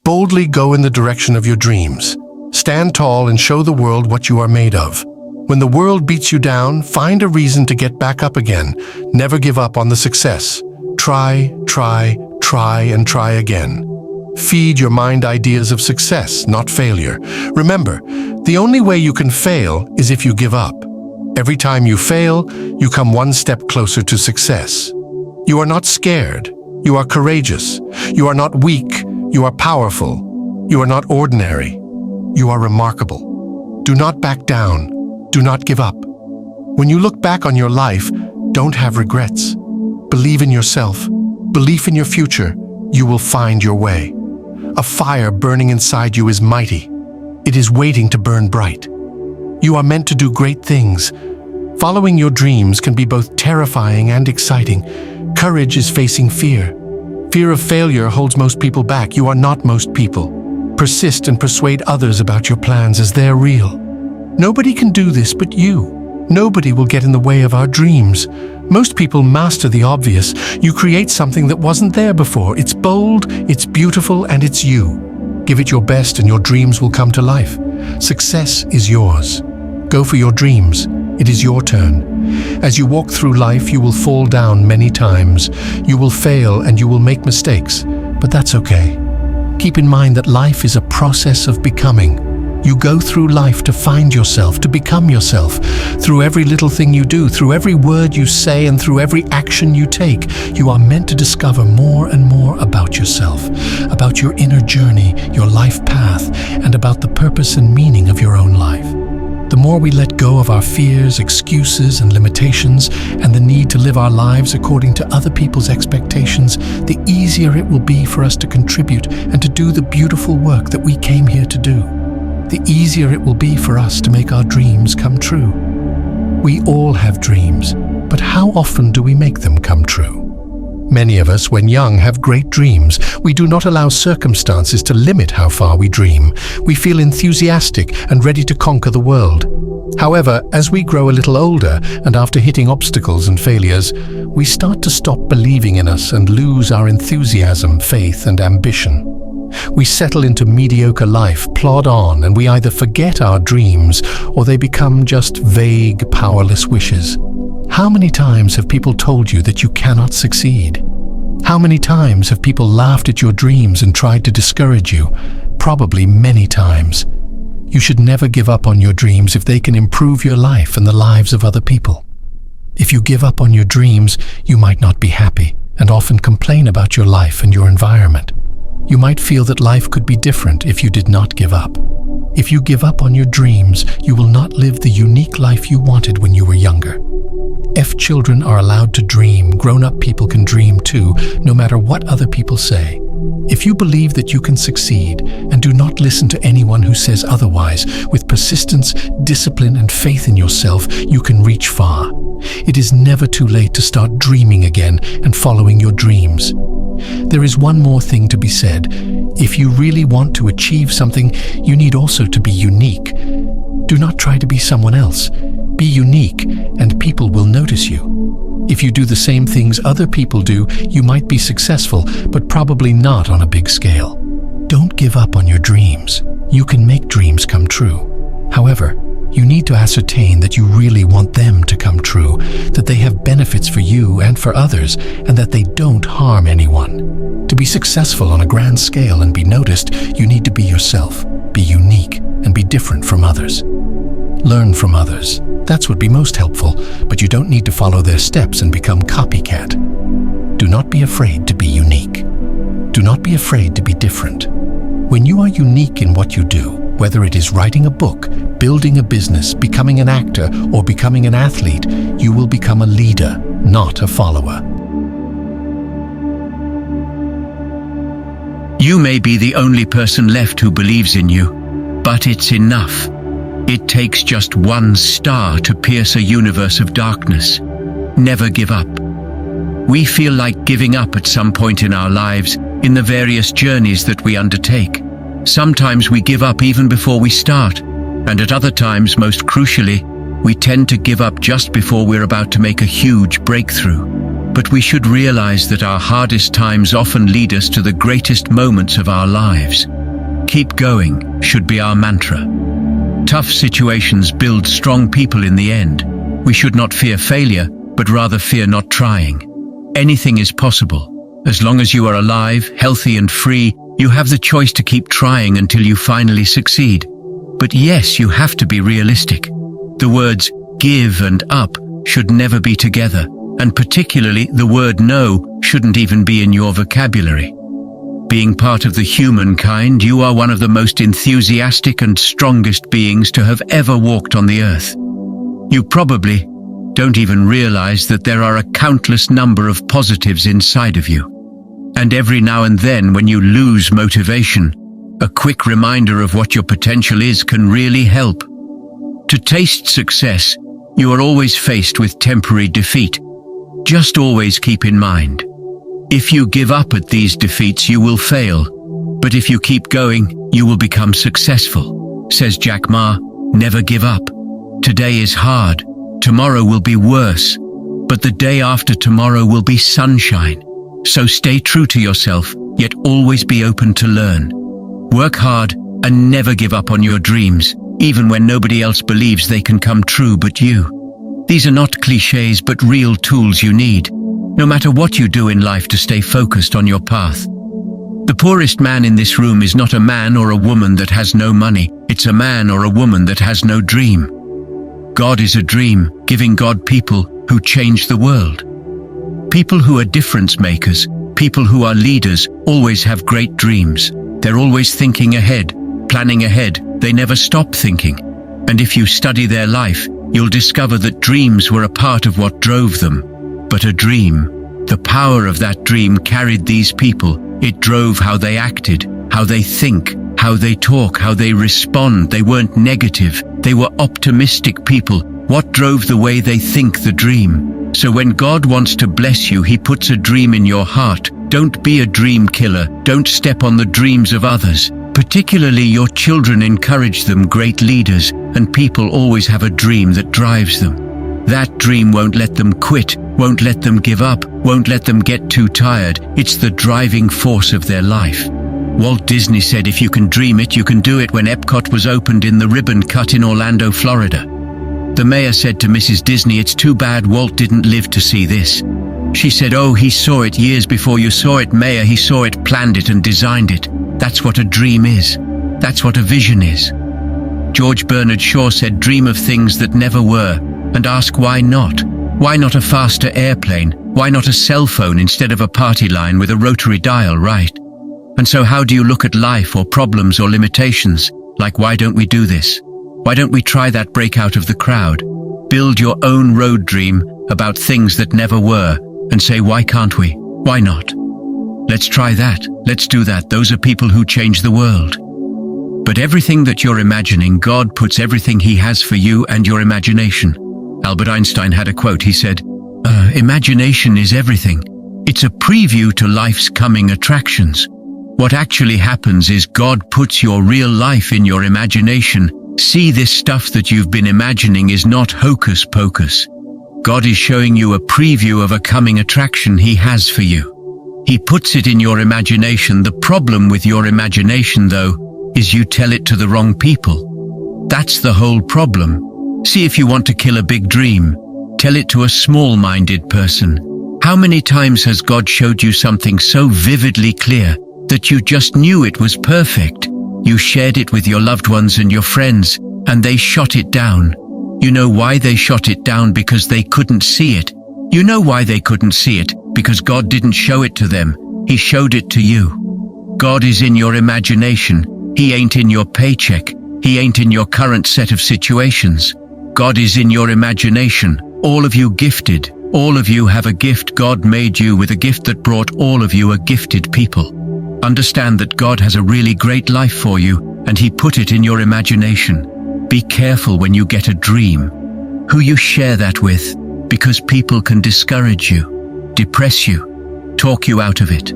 Boldly go in the direction of your dreams. Stand tall and show the world what you are made of. When the world beats you down, find a reason to get back up again. Never give up on the success. Try, and try again. Feed your mind ideas of success, not failure. Remember, the only way you can fail is if you give up. Every time you fail, you come one step closer to success. You are not scared. You are courageous. You are not weak. You are powerful. You are not ordinary. You are remarkable. Do not back down. Do not give up. When you look back on your life, don't have regrets. Believe in yourself. Believe in your future. You will find your way. A fire burning inside you is mighty. It is waiting to burn bright. You are meant to do great things. Following your dreams can be both terrifying and exciting. Courage is facing fear. Fear of failure holds most people back. You are not most people. Persist and persuade others about your plans as they're real. Nobody can do this but you. Nobody will get in the way of our dreams. Most people master the obvious. You create something that wasn't there before. It's bold, it's beautiful, and it's you. Give it your best and your dreams will come to life. Success is yours. Go for your dreams. It is your turn. As you walk through life, you will fall down many times. You will fail and you will make mistakes, but that's okay. Keep in mind that life is a process of becoming. You go through life to find yourself, to become yourself. Through every little thing you do, through every word you say, and through every action you take, you are meant to discover more and more about yourself, about your inner journey, your life path, and about the purpose and meaning of your own life. The more we let go of our fears, excuses, and limitations, and the need to live our lives according to other people's expectations, the easier it will be for us to contribute and to do the beautiful work that we came here to do. The easier it will be for us to make our dreams come true. We all have dreams, but how often do we make them come true? Many of us, when young, have great dreams. We do not allow circumstances to limit how far we dream. We feel enthusiastic and ready to conquer the world. However, as we grow a little older and after hitting obstacles and failures, we start to stop believing in us and lose our enthusiasm, faith, and ambition. We settle into mediocre life, plod on, and we either forget our dreams or they become just vague, powerless wishes. How many times have people told you that you cannot succeed? How many times have people laughed at your dreams and tried to discourage you? Probably many times. You should never give up on your dreams if they can improve your life and the lives of other people. If you give up on your dreams, you might not be happy and often complain about your life and your environment. You might feel that life could be different if you did not give up. If you give up on your dreams, you will not live the unique life you wanted when you were younger. If children are allowed to dream, grown-up people can dream too, no matter what other people say. If you believe that you can succeed and do not listen to anyone who says otherwise, with persistence, discipline, and faith in yourself, you can reach far. It is never too late to start dreaming again and following your dreams. There is one more thing to be said. If you really want to achieve something, you need also to be unique. Do not try to be someone else. Be unique, and people will notice you. If you do the same things other people do, you might be successful, but probably not on a big scale. Don't give up on your dreams. You can make dreams come true. However, you need to ascertain that you really want them to come true, that they have benefits for you and for others, and that they don't harm anyone. To be successful on a grand scale and be noticed, you need to be yourself, be unique, and be different from others. Learn from others. That's what would be most helpful, but you don't need to follow their steps and become copycat. Do not be afraid to be unique. Do not be afraid to be different. When you are unique in what you do, whether it is writing a book, building a business, becoming an actor, or becoming an athlete, you will become a leader, not a follower. You may be the only person left who believes in you, but it's enough. It takes just one star to pierce a universe of darkness. Never give up. We feel like giving up at some point in our lives, in the various journeys that we undertake. Sometimes we give up even before we start, and at other times, most crucially, we tend to give up just before we're about to make a huge breakthrough. But we should realize that our hardest times often lead us to the greatest moments of our lives. Keep going should be our mantra. Tough situations build strong people in the end. We should not fear failure, but rather fear not trying. Anything is possible. As long as you are alive, healthy and free, you have the choice to keep trying until you finally succeed. But yes, you have to be realistic. The words give and up should never be together, and particularly the word no shouldn't even be in your vocabulary. Being part of the humankind, you are one of the most enthusiastic and strongest beings to have ever walked on the earth. You probably don't even realize that there are a countless number of positives inside of you. And every now and then when you lose motivation, a quick reminder of what your potential is can really help. To taste success, you are always faced with temporary defeat. Just always keep in mind, if you give up at these defeats, you will fail. But if you keep going, you will become successful. Says Jack Ma, never give up. Today is hard. Tomorrow will be worse. But the day after tomorrow will be sunshine. So stay true to yourself, yet always be open to learn. Work hard and never give up on your dreams, even when nobody else believes they can come true but you. These are not cliches but real tools you need, no matter what you do in life, to stay focused on your path. The poorest man in this room is not a man or a woman that has no money, it's a man or a woman that has no dream. God is a dream, giving God people who change the world. People who are difference makers, people who are leaders, always have great dreams. They're always thinking ahead, planning ahead. They never stop thinking. And if you study their life, you'll discover that dreams were a part of what drove them. But a dream, the power of that dream carried these people. It drove how they acted, how they think, how they talk, how they respond. They weren't negative. They were optimistic people. What drove the way they think? The dream. So when God wants to bless you, He puts a dream in your heart. Don't be a dream killer. Don't step on the dreams of others. Particularly your children, encourage them. Great leaders and people always have a dream that drives them. That dream won't let them quit, won't let them give up, won't let them get too tired. It's the driving force of their life. Walt Disney said, if you can dream it, you can do it, when Epcot was opened in the ribbon cut in Orlando, Florida. The mayor said to Mrs. Disney, it's too bad Walt didn't live to see this. She said, oh, he saw it years before you saw it, Mayor. He saw it, planned it and designed it. That's what a dream is. That's what a vision is. George Bernard Shaw said, dream of things that never were and ask why not. Why not a faster airplane? Why not a cell phone instead of a party line with a rotary dial, right? And so how do you look at life or problems or limitations? Like, why don't we do this? Why don't we try that, break out of the crowd? Build your own road dream about things that never were and say, why can't we? Why not? Let's try that. Let's do that. Those are people who change the world. But everything that you're imagining, God puts everything He has for you and your imagination. Albert Einstein had a quote. He said, imagination is everything. It's a preview to life's coming attractions. What actually happens is God puts your real life in your imagination. See, this stuff that you've been imagining is not hocus pocus. God is showing you a preview of a coming attraction He has for you. He puts it in your imagination. The problem with your imagination, though, is you tell it to the wrong people. That's the whole problem. See, if you want to kill a big dream, tell it to a small-minded person. How many times has God showed you something so vividly clear that you just knew it was perfect? You shared it with your loved ones and your friends, and they shot it down. You know why they shot it down? Because they couldn't see it. You know why they couldn't see it? Because God didn't show it to them. He showed it to you. God is in your imagination. He ain't in your paycheck. He ain't in your current set of situations. God is in your imagination. All of you gifted. All of you have a gift. God made you with a gift that brought all of you a gifted people. Understand that God has a really great life for you, and He put it in your imagination. Be careful when you get a dream who you share that with, because people can discourage you, depress you, talk you out of it.